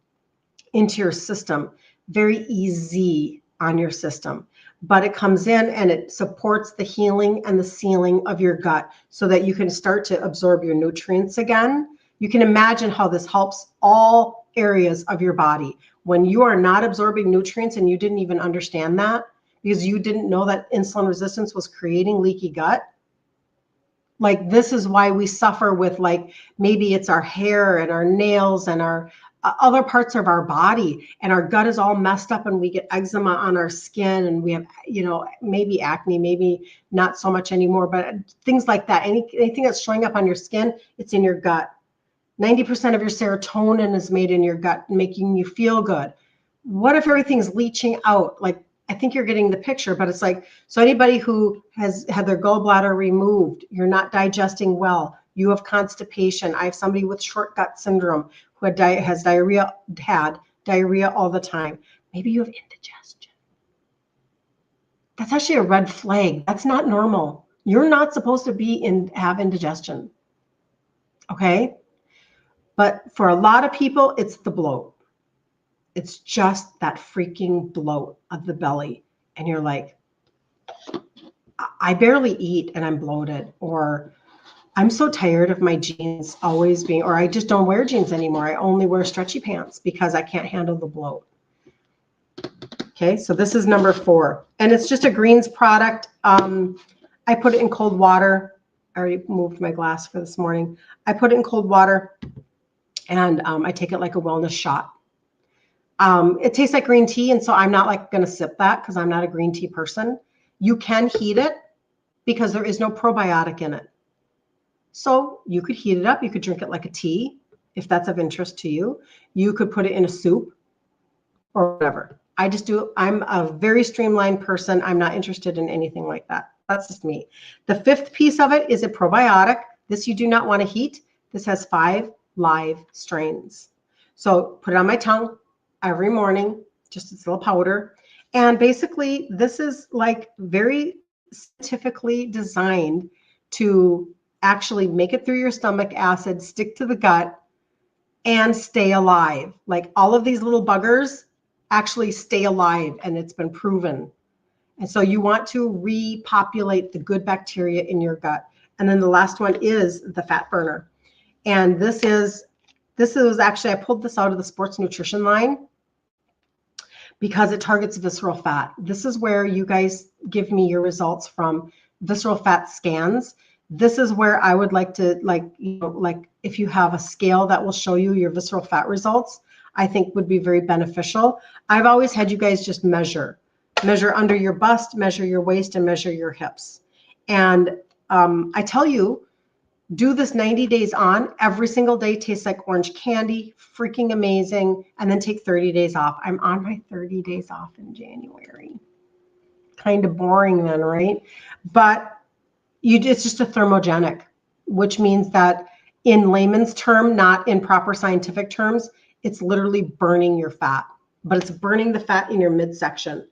into your system, very easy on your system. But it comes in and it supports the healing and the sealing of your gut so that you can start to absorb your nutrients again. You can imagine how this helps all areas of your body. When you are not absorbing nutrients and you didn't even understand that because you didn't know that insulin resistance was creating leaky gut. Like, this is why we suffer with, like, maybe it's our hair and our nails and our other parts of our body, and our gut is all messed up and we get eczema on our skin and we have, maybe acne, maybe not so much anymore, but things like that. Anything that's showing up on your skin, it's in your gut. 90% of your serotonin is made in your gut, making you feel good. What if everything's leaching out? Like, I think you're getting the picture, but it's like, so anybody who has had their gallbladder removed, you're not digesting well, you have constipation. I have somebody with short gut syndrome who had diarrhea all the time. Maybe you have indigestion. That's actually a red flag. That's not normal. You're not supposed to have indigestion. Okay? But for a lot of people, it's the bloat. It's just that freaking bloat of the belly. And you're like, I barely eat and I'm bloated, or I'm so tired of my jeans always being, or I just don't wear jeans anymore. I only wear stretchy pants because I can't handle the bloat. Okay, so this is number 4. And it's just a greens product. I put it in cold water. I already moved my glass for this morning. I put it in cold water and I take it like a wellness shot. It tastes like green tea, and so I'm not like going to sip that because I'm not a green tea person. You can heat it because there is no probiotic in it. So you could heat it up. You could drink it like a tea if that's of interest to you. You could put it in a soup or whatever. I'm a very streamlined person. I'm not interested in anything like that. That's just me. The 5th piece of it is a probiotic. This you do not want to heat. This has 5 live strains. So put it on my tongue every morning, just this little powder. And basically, this is like very scientifically designed to actually make it through your stomach acid, stick to the gut, and stay alive. Like, all of these little buggers actually stay alive, and it's been proven. And so you want to repopulate the good bacteria in your gut. And then the last one is the fat burner. And this is actually, I pulled this out of the sports nutrition line because it targets visceral fat. This is where you guys give me your results from visceral fat scans. This is where I would like to, like if you have a scale that will show you your visceral fat results, I think would be very beneficial. I've always had you guys just measure under your bust, measure your waist, and measure your hips. And I tell you, do this 90 days on. Every single day tastes like orange candy, freaking amazing. And then take 30 days off. I'm on my 30 days off in January. Kind of boring then, right? But it's just a thermogenic, which means that in layman's term, not in proper scientific terms, it's literally burning your fat. But it's burning the fat in your midsection,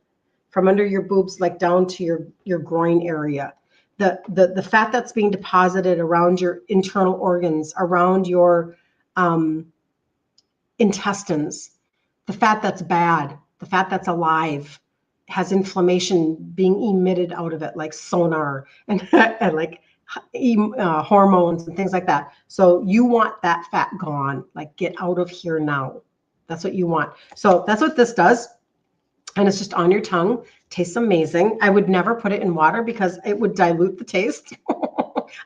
from under your boobs, like down to your groin area. The fat that's being deposited around your internal organs, around your intestines, the fat that's bad, the fat that's alive, has inflammation being emitted out of it, like sonar and, and like hormones and things like that. So you want that fat gone, like, get out of here now. That's what you want. So that's what this does. And it's just on your tongue. Tastes amazing. I would never put it in water because it would dilute the taste.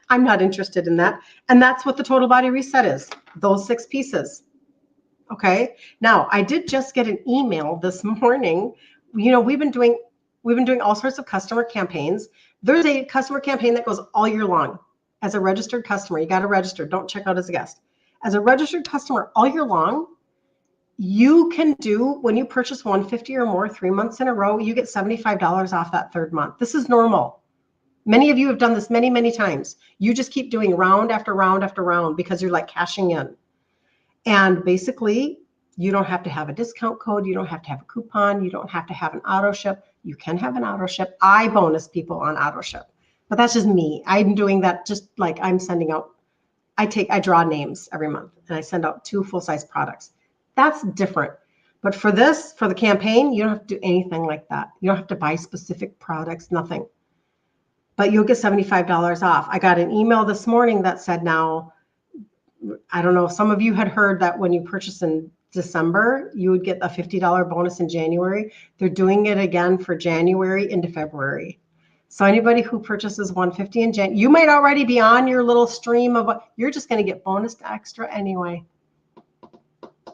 I'm not interested in that. And that's what the Total Body Reset is, those 6 pieces. Okay. Now, I did just get an email this morning. We've been doing all sorts of customer campaigns. There's a customer campaign that goes all year long. As a registered customer, you got to register. Don't check out as a guest. As a registered customer all year long, you can do, when you purchase $150 or more 3 months in a row, you get $75 off that 3rd month. This is normal. Many of you have done this many, many times. You just keep doing round after round after round because you're like cashing in. And basically, you don't have to have a discount code. You don't have to have a coupon. You don't have to have an auto ship. You can have an auto ship. I bonus people on auto ship, but that's just me. I'm doing that just like I'm sending out. I draw names every month and I send out 2 full-size products. That's different. But for this, for the campaign, you don't have to do anything like that. You don't have to buy specific products, nothing. But you'll get $75 off. I got an email this morning that said now, I don't know, some of you had heard that when you purchase in December, you would get a $50 bonus in January. They're doing it again for January into February. So anybody who purchases $150 in January, you might already be on your little stream of what you're just going to get bonus extra anyway.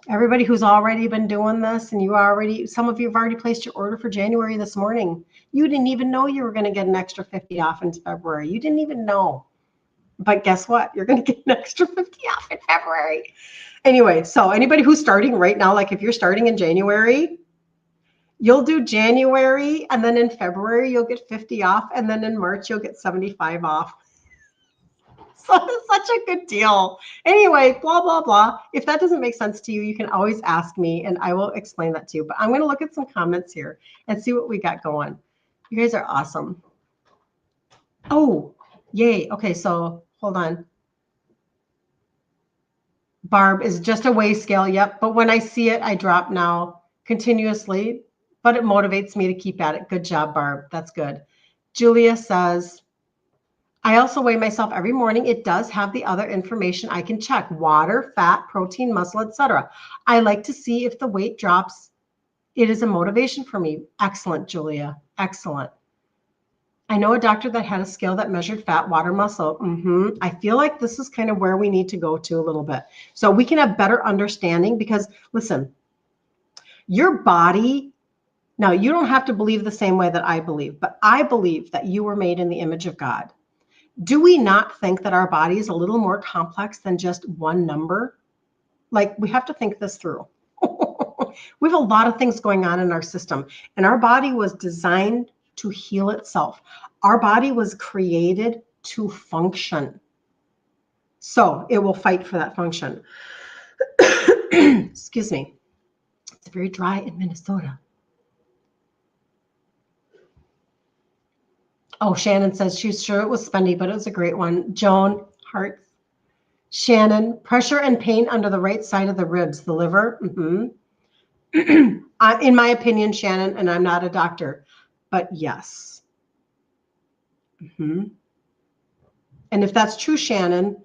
Everybody who's already been doing this, and some of you have already placed your order for January this morning. You didn't even know you were going to get an extra 50 off in February. You didn't even know. But guess what? You're going to get an extra 50 off in February. Anyway, so anybody who's starting right now, like if you're starting in January, you'll do January, and then in February, you'll get 50 off, and then in March, you'll get 75 off. So it's such a good deal. Anyway, blah, blah, blah. If that doesn't make sense to you, you can always ask me, and I will explain that to you. But I'm going to look at some comments here and see what we got going. You guys are awesome. Oh, yay. Okay, so hold on. Barb is just a weigh scale. Yep. But when I see it, I drop now continuously, but it motivates me to keep at it. Good job, Barb. That's good. Julia says, I also weigh myself every morning. It does have the other information I can check: water, fat, protein, muscle, etc. I like to see if the weight drops. It is a motivation for me. Excellent, Julia. Excellent. I know a doctor that had a scale that measured fat, water, muscle. I feel like this is kind of where we need to go to a little bit. So we can have better understanding, because listen, your body, now you don't have to believe the same way that I believe, but I believe that you were made in the image of God. Do we not think that our body is a little more complex than just one number? Like, we have to think this through. We have a lot of things going on in our system, and our body was designed to heal itself. Our body was created to function. So it will fight for that function. Excuse me. It's very dry in Minnesota. Oh, Shannon says she's sure it was spendy, but it was a great one. Joan, hearts. Shannon, pressure and pain under the right side of the ribs, the liver. In my opinion, Shannon, and I'm not a doctor, but yes. And if that's true, Shannon,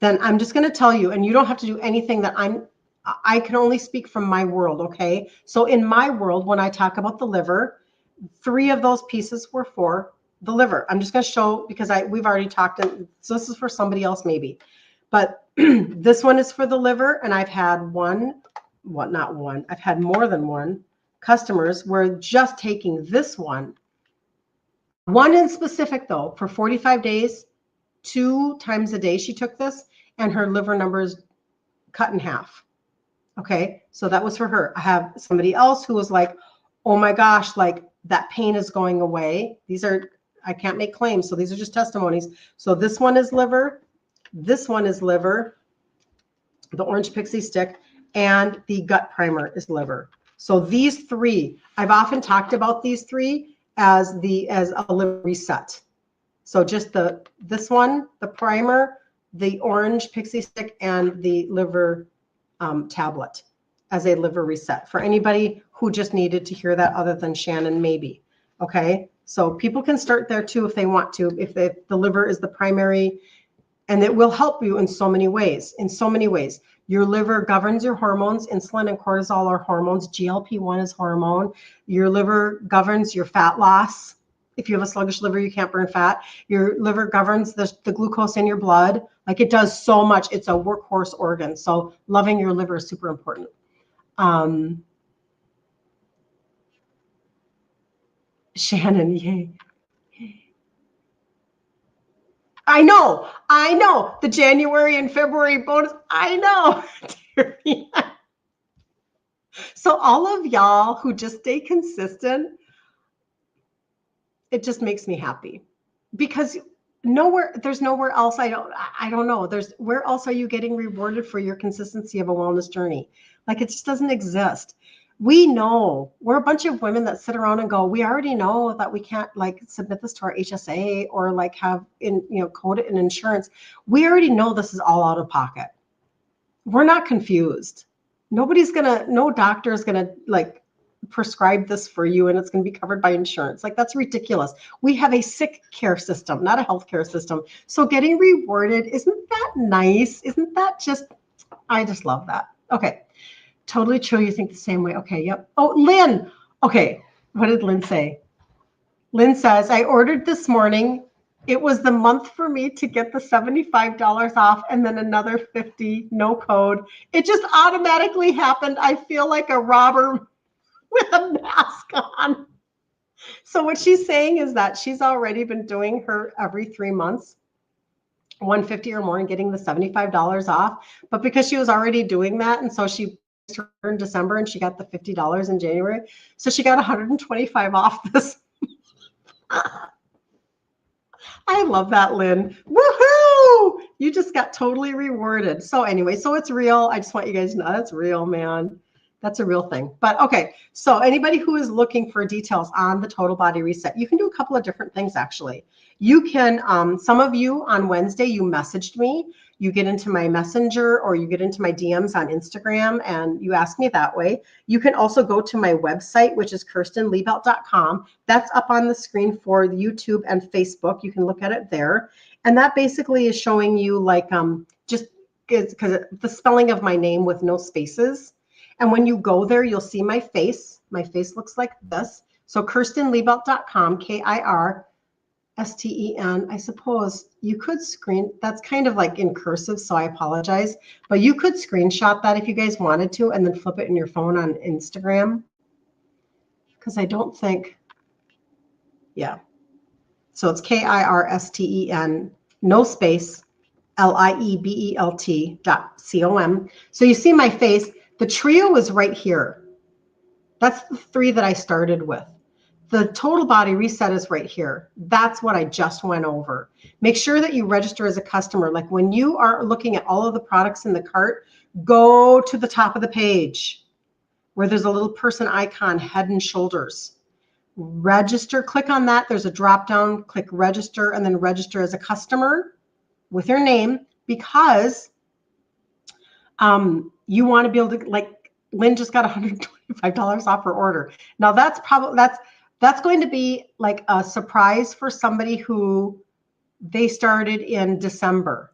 then I'm just going to tell you, and you don't have to do anything that I can only speak from my world, okay? So in my world, when I talk about the liver, 3 of those pieces were for the liver. I'm just going to show, because we've already talked, and so this is for somebody else maybe. But this one is for the liver, and I've had I've had more than one customers were just taking this one in specific, though, for 45 days, 2 times a day she took this, and her liver numbers cut in half. Okay, so that was for her. I have somebody else who was like, oh my gosh, like that pain is going away. I can't make claims, so these are just testimonies. So this one is liver, this one is liver, the orange pixie stick, and the gut primer is liver. So these 3, I've often talked about these 3 as a liver reset. So just this one, the primer, the orange pixie stick, and the liver tablet as a liver reset for anybody who just needed to hear that, other than Shannon maybe. Okay, so people can start there too if they want to, if the liver is the primary, and it will help you in so many ways. Your liver governs your hormones. Insulin and cortisol are hormones. GLP-1 is hormone. Your liver governs your fat loss. If you have a sluggish liver, you can't burn fat. Your liver governs the glucose in your blood. Like, it does so much. It's a workhorse organ. So loving your liver is super important. Shannon, yay. I know. The January and February bonus. I know. So all of y'all who just stay consistent, it just makes me happy, because there's nowhere else. I don't know. Where else are you getting rewarded for your consistency of a wellness journey? Like, it just doesn't exist. We know, we're a bunch of women that sit around and go, we already know that we can't like submit this to our HSA or like have code it in insurance. We already know this is all out of pocket. We're not confused. no doctor is gonna like prescribe this for you and it's going to be covered by insurance. Like, that's ridiculous. We have a sick care system, not a healthcare system. So getting rewarded, isn't that nice? Isn't that just, I just love that. Okay. Totally true. You think the same way. Okay. Yep. Oh, Lynn. Okay. What did Lynn say? Lynn says, I ordered this morning. It was the month for me to get the $75 off and then another 50, no code. It just automatically happened. I feel like a robber with a mask on. So what she's saying is that she's already been doing her every 3 months, 150 or more, and getting the $75 off. But because she was already doing that, and so she in December and she got the $50 in January, so she got 125 off this. I love that, Lynn. Woohoo! You just got totally rewarded. So anyway, so it's real. I just want you guys to know that's real, man. That's a real thing. But okay, so anybody who is looking for details on the total body reset, you can do a couple of different things actually. You can, some of you on Wednesday, you messaged me, you get into my messenger or you get into my DMs on Instagram and you ask me that way. You can also go to my website, which is kirstenliebelt.com. That's up on the screen for YouTube and Facebook. You can look at it there. And that basically is showing you like, just because the spelling of my name with no spaces. And when you go there, you'll see my face. My face looks like this. So kirstenliebelt.com, KIRSTEN. I suppose you could that's kind of like in cursive, so I apologize. But you could screenshot that if you guys wanted to and then flip it in your phone on Instagram. Because I don't think, yeah. So it's KIRSTEN, no space, LIEBELT.com. So you see my face. The trio is right here. That's the 3 that I started with. The total body reset is right here. That's what I just went over. Make sure that you register as a customer. Like when you are looking at all of the products in the cart, go to the top of the page where there's a little person icon, Head and Shoulders. Register, click on that. There's a drop down, click register, and then register as a customer with your name, because you want to be able to, like, Lynn just got $125 off her order. Now that's going to be like a surprise for somebody who they started in December.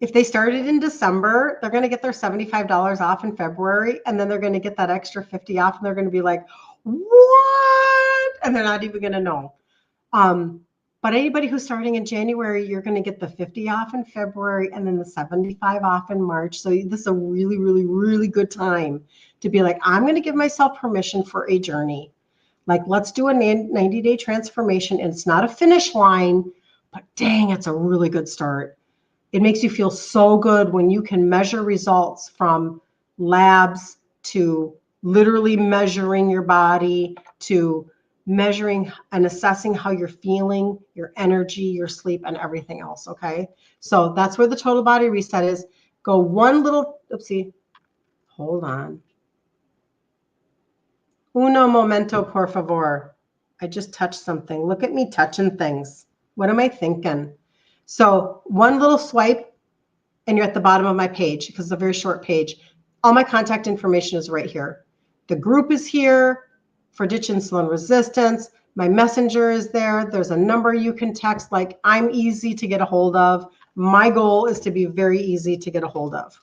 If they started in December, they're going to get their $75 off in February, and then they're going to get that extra 50 off, and they're going to be like, what? And they're not even going to know. But anybody who's starting in January, you're going to get the 50 off in February and then the 75 off in March. So this is a really, really, really good time to be like, I'm going to give myself permission for a journey. Like, let's do a 90-day transformation. And it's not a finish line, but dang, it's a really good start. It makes you feel so good when you can measure results from labs to literally measuring your body to measuring and assessing how you're feeling, your energy, your sleep, and everything else, okay? So that's where the total body reset is. Go one little, oopsie, hold on. Uno momento, por favor. I just touched something. Look at me touching things. What am I thinking? So one little swipe, and you're at the bottom of my page, because it's a very short page. All my contact information is right here. The group is here for ditch insulin resistance. My messenger is there. There's a number you can text. Like, I'm easy to get a hold of. My goal is to be very easy to get a hold of.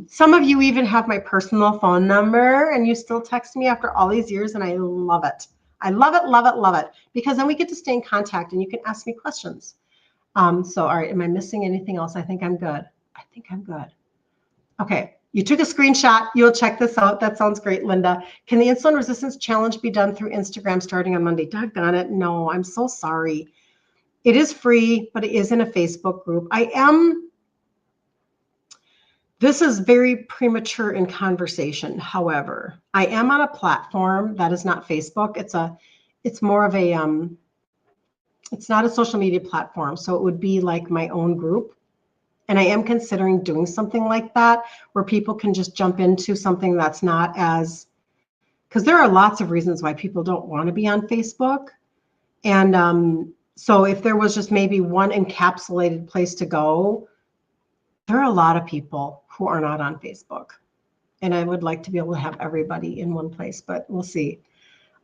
Some of you even have my personal phone number and you still text me after all these years, and I love it. I love it, love it, love it, because then we get to stay in contact and you can ask me questions. So, all right, am I missing anything else? I think I'm good. I think I'm good. Okay, you took a screenshot. You'll check this out. That sounds great, Linda. Can the insulin resistance challenge be done through Instagram starting on Monday? Doggone it. No, I'm so sorry. It is free, but it is in a Facebook group. This is very premature in conversation. However, I am on a platform that is not Facebook. It's more of a, it's not a social media platform. So it would be like my own group. And I am considering doing something like that where people can just jump into something that's not as, because there are lots of reasons why people don't want to be on Facebook. And so if there was just maybe one encapsulated place to go, there are a lot of people who are not on Facebook. And I would like to be able to have everybody in one place, but we'll see.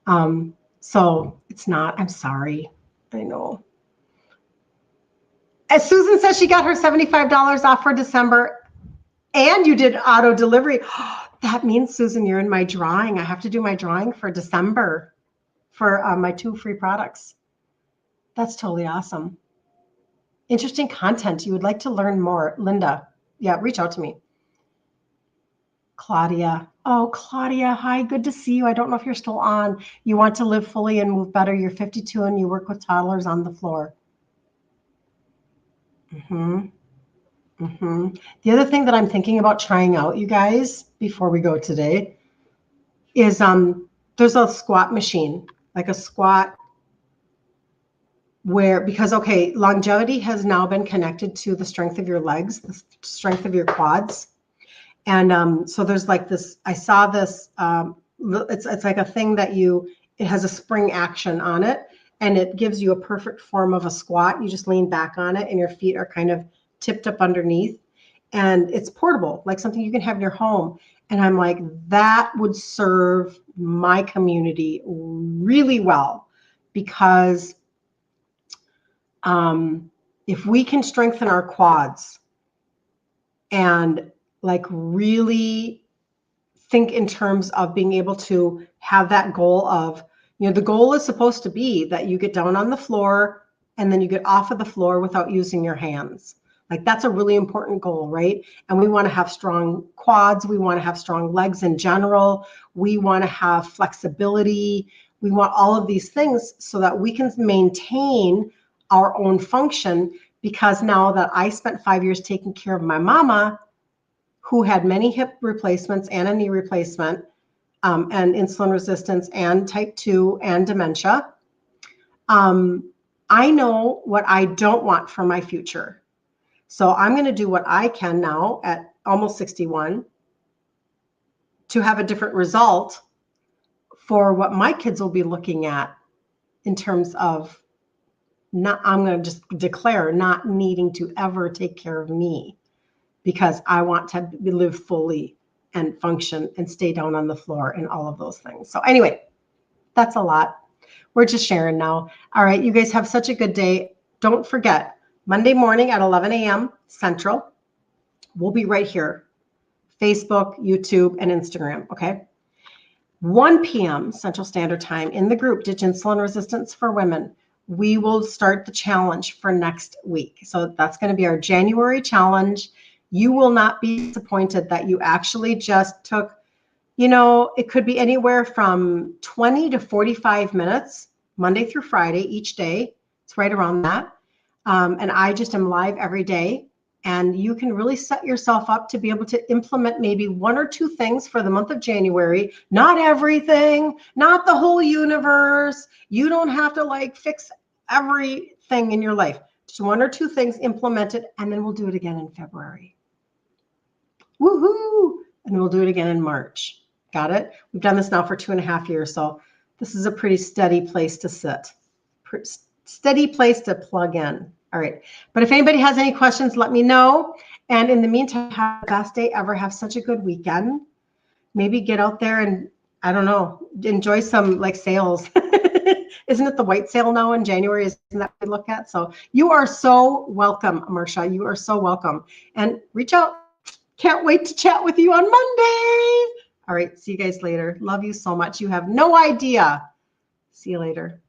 So it's not, I'm sorry. I know. As Susan says, she got her $75 off for December, and you did auto delivery. That means, Susan, you're in my drawing. I have to do my drawing for December for my 2 free products. That's totally awesome. Interesting content. You would like to learn more. Linda, yeah, reach out to me. Claudia. Oh, Claudia, hi, good to see you. I don't know if you're still on. You want to live fully and move better. You're 52 and you work with toddlers on the floor. The other thing that I'm thinking about trying out, you guys, before we go today, is there's a squat machine, like a squat where, because, okay, longevity has now been connected to the strength of your legs, the strength of your quads. And so there's like this, I saw this, it's like a thing that it has a spring action on it, and it gives you a perfect form of a squat. You just lean back on it and your feet are kind of tipped up underneath, and it's portable, like something you can have in your home. And I'm like, that would serve my community really well, because if we can strengthen our quads and like really think in terms of being able to have that goal of, the goal is supposed to be that you get down on the floor and then you get off of the floor without using your hands. Like, that's a really important goal, right? And we want to have strong quads. We want to have strong legs in general. We want to have flexibility. We want all of these things so that we can maintain our own function. Because now that I spent 5 years taking care of my mama, who had many hip replacements and a knee replacement, and insulin resistance and type 2 and dementia, I know what I don't want for my future. So I'm going to do what I can now at almost 61 to have a different result for what my kids will be looking at in terms of I'm going to just declare not needing to ever take care of me, because I want to live fully and function and stay down on the floor and all of those things. So anyway, that's a lot. We're just sharing now. All right, you guys have such a good day. Don't forget, Monday morning at 11 a.m. Central, we'll be right here. Facebook, YouTube, and Instagram, okay? 1 p.m. Central Standard Time in the group, Ditch Insulin Resistance for Women, we will start the challenge for next week. So that's going to be our January challenge. You will not be disappointed that you actually just took, it could be anywhere from 20 to 45 minutes, Monday through Friday, each day. It's right around that. And I just am live every day. And you can really set yourself up to be able to implement maybe 1 or 2 things for the month of January. Not everything, not the whole universe. You don't have to fix everything in your life. Just 1 or 2 things implemented, and then we'll do it again in February. Woohoo! And we'll do it again in March. Got it? We've done this now for 2.5 years, so this is a pretty steady place to sit. Steady place to plug in. All right. But if anybody has any questions, let me know. And in the meantime, have the best day ever. Have such a good weekend. Maybe get out there and, I don't know, enjoy some sales. Isn't it the white sale now in January? Isn't that what we look at? So you are so welcome, Marsha. You are so welcome. And reach out. Can't wait to chat with you on Monday. All right. See you guys later. Love you so much. You have no idea. See you later.